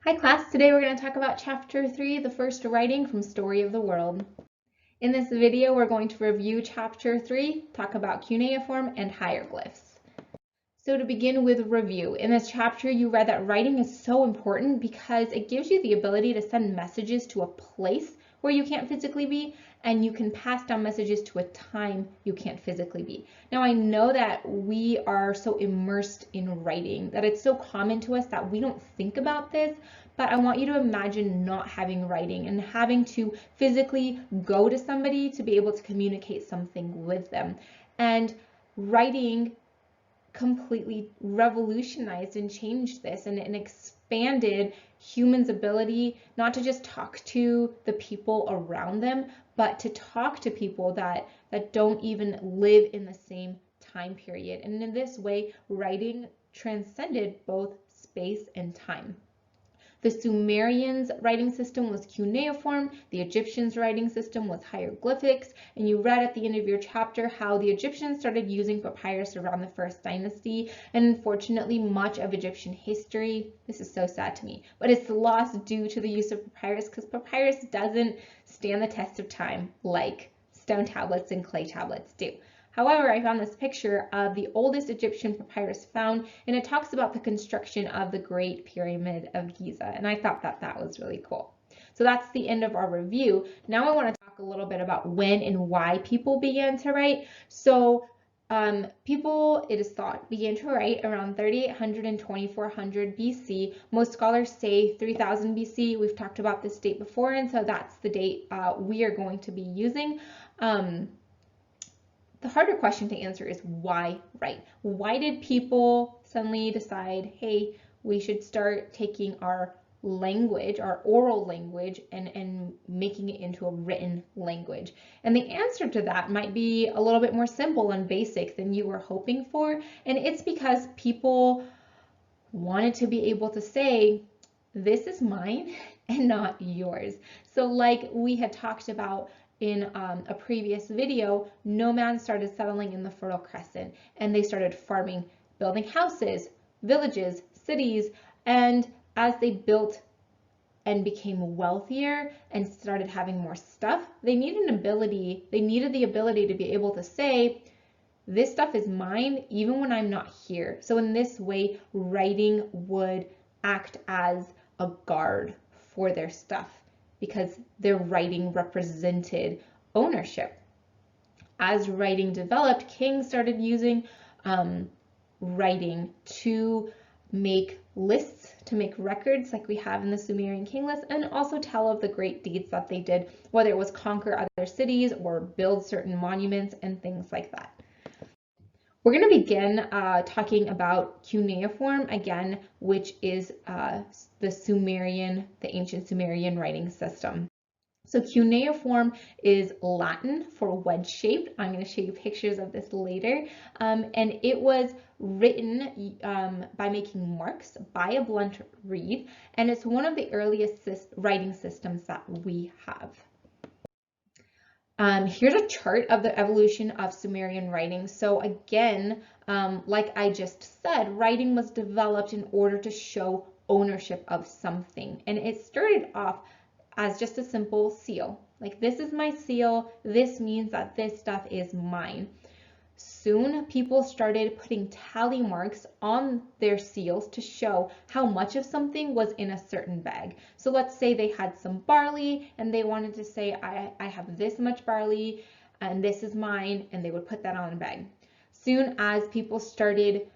Hi class, today we're going to talk about chapter 3, the first writing from Story of the World. In this video, we're going to review chapter 3, talk about cuneiform and hieroglyphs. So to begin with review, in this chapter you read that writing is so important because it gives you the ability to send messages to a place where you can't physically be, and you can pass down messages to a time you can't physically be. Now I know that we are so immersed in writing that it's so common to us that we don't think about this, but I want you to imagine not having writing and having to physically go to somebody to be able to communicate something with them. And writing completely revolutionized and changed this and expanded humans' ability not to just talk to the people around them, but to talk to people that don't even live in the same time period. And in this way, writing transcended both space and time. The Sumerians' writing system was cuneiform, the Egyptians' writing system was hieroglyphics, and you read at the end of your chapter how the Egyptians started using papyrus around the first dynasty, and unfortunately much of Egyptian history, this is so sad to me, but it's lost due to the use of papyrus because papyrus doesn't stand the test of time like stone tablets and clay tablets do. However, I found this picture of the oldest Egyptian papyrus found, and it talks about the construction of the Great Pyramid of Giza, and I thought that was really cool. So that's the end of our review. Now I want to talk a little bit about when and why people began to write. So people, it is thought, began to write around 3800 and 2400 BC. Most scholars say 3000 BC. We've talked about this date before, and so that's the date we are going to be using. The harder question to answer is why write? Why did people suddenly decide, hey, we should start taking our language, our oral language, and making it into a written language? And the answer to that might be a little bit more simple and basic than you were hoping for. And it's because people wanted to be able to say, this is mine and not yours. So like we had talked about in a previous video, nomads started settling in the Fertile Crescent, and they started farming, building houses, villages, cities, and as they built and became wealthier and started having more stuff, they needed the ability to be able to say, this stuff is mine even when I'm not here. So in this way, writing would act as a guard for their stuff, because their writing represented ownership. As writing developed, kings started using writing to make lists, to make records like we have in the Sumerian king list, and also tell of the great deeds that they did, whether it was conquer other cities or build certain monuments and things like that. We're going to begin talking about cuneiform again, which is the ancient Sumerian writing system. So cuneiform is Latin for wedge-shaped. I'm going to show you pictures of this later. And it was written by making marks by a blunt reed, and it's one of the earliest writing systems that we have. Here's a chart of the evolution of Sumerian writing. So again, like I just said, writing was developed in order to show ownership of something. And it started off as just a simple seal. Like, this is my seal. This means that this stuff is mine. Soon, people started putting tally marks on their seals to show how much of something was in a certain bag. So let's say they had some barley and they wanted to say, I have this much barley and this is mine, and they would put that on a bag. Soon as people started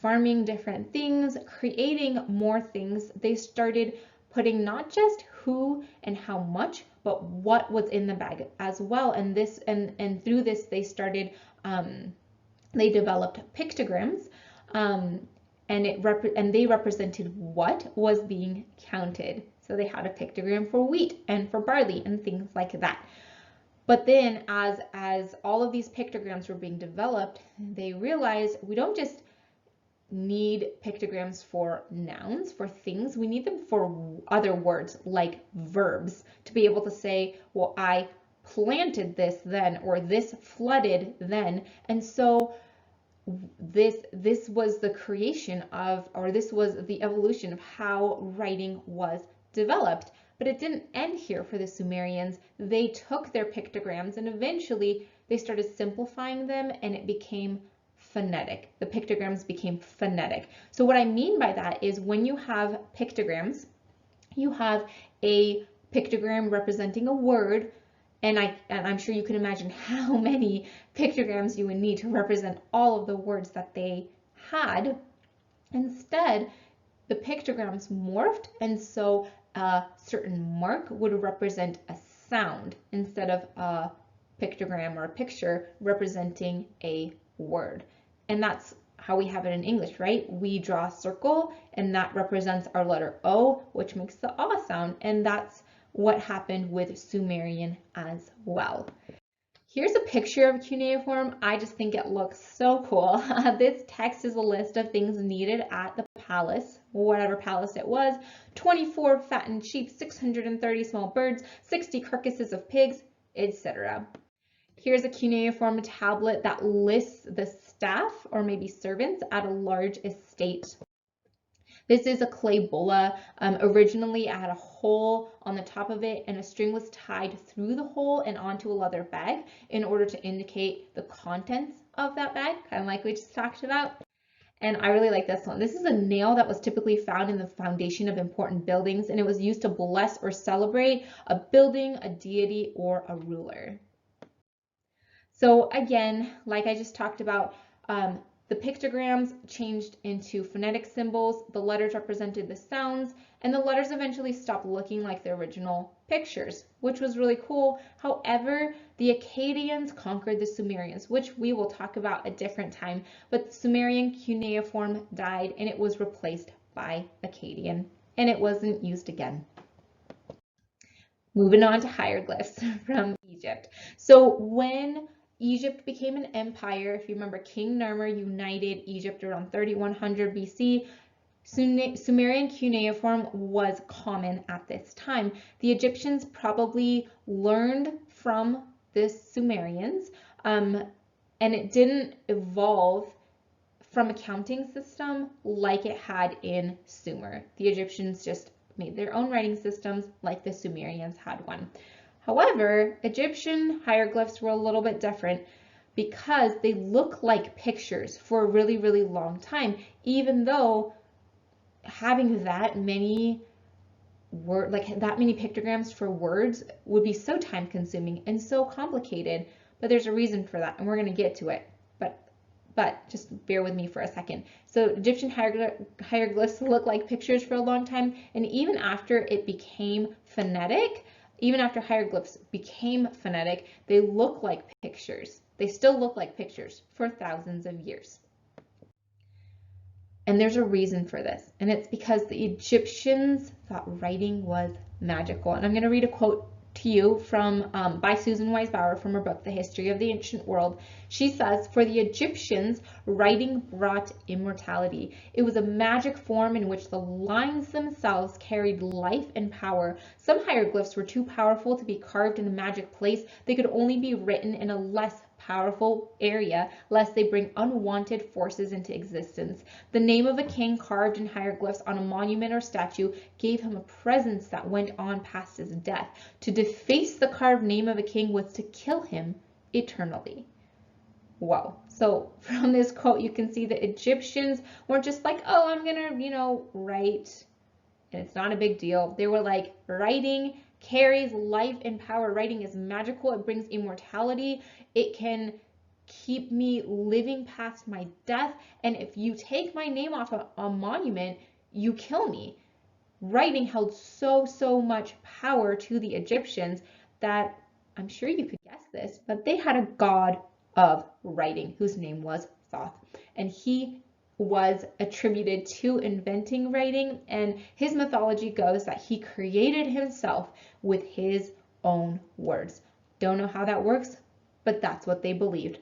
farming different things, creating more things, they started putting not just who and how much, but what was in the bag as well. And this and through this they started they developed pictograms, and they represented what was being counted. So they had a pictogram for wheat and for barley and things like that. But then as all of these pictograms were being developed, they realized we don't just need pictograms for nouns, for things. We need them for other words like verbs, to be able to say, well, I planted this then, or this flooded then. And so this was the creation of, or this was the evolution of how writing was developed. But it didn't end here for the Sumerians. They took their pictograms and eventually they started simplifying them and it became phonetic. The pictograms became phonetic. So what I mean by that is when you have pictograms, you have a pictogram representing a word, and I'm sure you can imagine how many pictograms you would need to represent all of the words that they had. Instead, the pictograms morphed, and so a certain mark would represent a sound instead of a pictogram or a picture representing a word. And that's how we have it in English, right? We draw a circle and that represents our letter O, which makes the ah sound, and that's what happened with Sumerian as well. Here's a picture of cuneiform. I just think it looks so cool. This text is a list of things needed at the palace, whatever palace it was: 24 fattened sheep, 630 small birds, 60 carcasses of pigs, etc. Here's a cuneiform tablet that lists the staff or maybe servants at a large estate. This is a clay bulla. Originally, it had a hole on the top of it and a string was tied through the hole and onto a leather bag in order to indicate the contents of that bag, kind of like we just talked about. And I really like this one. This is a nail that was typically found in the foundation of important buildings, and it was used to bless or celebrate a building, a deity, or a ruler. So again, like I just talked about, the pictograms changed into phonetic symbols, the letters represented the sounds, and the letters eventually stopped looking like the original pictures, which was really cool. However, the Akkadians conquered the Sumerians, which we will talk about a different time, but the Sumerian cuneiform died and it was replaced by Akkadian, and it wasn't used again. Moving on to hieroglyphs from Egypt. So when Egypt became an empire, if you remember, King Narmer united Egypt around 3100 BC. Sumerian cuneiform was common at this time. The Egyptians probably learned from the Sumerians, and it didn't evolve from a counting system like it had in Sumer. The Egyptians just made their own writing systems like the Sumerians had one. However, Egyptian hieroglyphs were a little bit different because they look like pictures for a really, really long time, even though having that many pictograms for words would be so time consuming and so complicated. But there's a reason for that, and we're going to get to it. But just bear with me for a second. So Egyptian hieroglyphs look like pictures for a long time, and even after it became phonetic, even after hieroglyphs became phonetic, they look like pictures. They still look like pictures for thousands of years. And there's a reason for this, and it's because the Egyptians thought writing was magical. And I'm going to read a quote to you from by Susan Wise Bauer from her book, The History of the Ancient World. She says, "For the Egyptians, writing brought immortality. It was a magic form in which the lines themselves carried life and power. Some hieroglyphs were too powerful to be carved in a magic place. They could only be written in a less powerful area, lest they bring unwanted forces into existence. The name of a king carved in hieroglyphs on a monument or statue gave him a presence that went on past his death. To deface the carved name of a king was to kill him eternally." Whoa. So from this quote, you can see the Egyptians weren't just like, oh, I'm gonna, write, and it's not a big deal. They were like, writing carries life and power. Writing is magical. It brings immortality. It can keep me living past my death. And if you take my name off a monument, you kill me. Writing held so much power to the Egyptians that, I'm sure you could guess this, but they had a god of writing whose name was Thoth. And he was attributed to inventing writing, and his mythology goes that he created himself with his own words. Don't know how that works, but that's what they believed.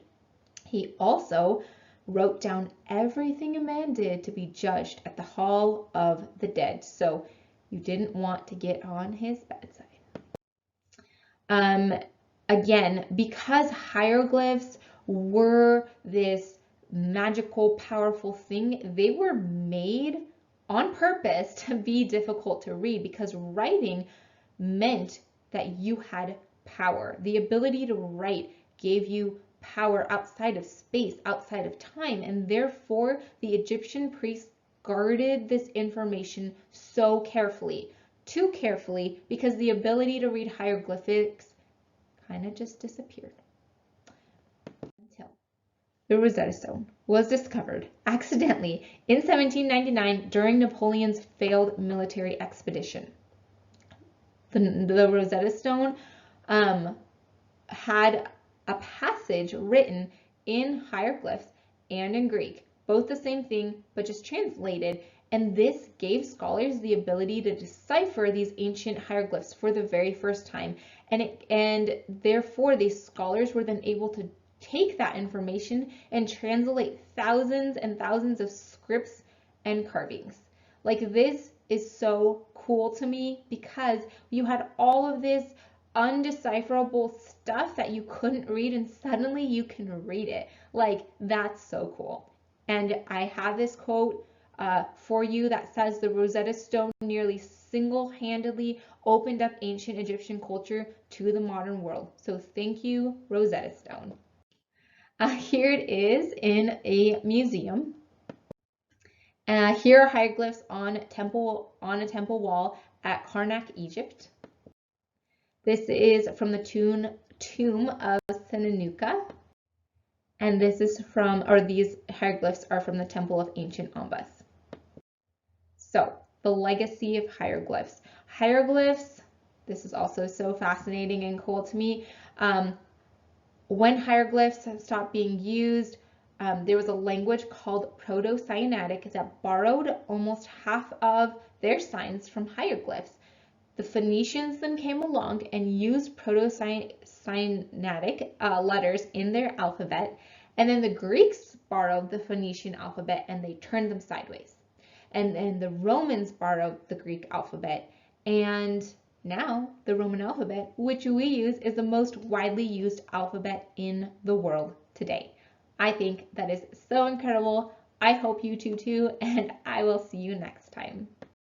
He also wrote down everything a man did to be judged at the Hall of the Dead, so you didn't want to get on his bedside. Again, because hieroglyphs were this magical, powerful thing. They were made on purpose to be difficult to read because writing meant that you had power. The ability to write gave you power outside of space, outside of time, and therefore the Egyptian priests guarded this information so carefully, too carefully, because the ability to read hieroglyphics kind of just disappeared. Until the Rosetta Stone was discovered accidentally in 1799 during Napoleon's failed military expedition. The Rosetta Stone had a passage written in hieroglyphs and in Greek, both the same thing, but just translated. And this gave scholars the ability to decipher these ancient hieroglyphs for the very first time. And therefore, these scholars were then able to take that information and translate thousands and thousands of scripts and carvings. Like, this is so cool to me because you had all of this undecipherable stuff that you couldn't read, and suddenly you can read it. Like, that's so cool. And I have this quote for you that says the Rosetta Stone nearly single-handedly opened up ancient Egyptian culture to the modern world. So thank you, Rosetta Stone. Here it is in a museum. Here are hieroglyphs on a temple wall at Karnak, Egypt. This is from the tomb of Senenuka. And this is from, or these hieroglyphs are from the Temple of Ancient Ombas. So, the legacy of hieroglyphs. Hieroglyphs, this is also so fascinating and cool to me. When hieroglyphs stopped being used, there was a language called Proto-Sinaitic that borrowed almost half of their signs from hieroglyphs. The Phoenicians then came along and used Proto-Sinaitic letters in their alphabet, and then the Greeks borrowed the Phoenician alphabet and they turned them sideways. And then the Romans borrowed the Greek alphabet, and now the Roman alphabet, which we use, is the most widely used alphabet in the world today. I think that is so incredible. I hope you do too, and I will see you next time.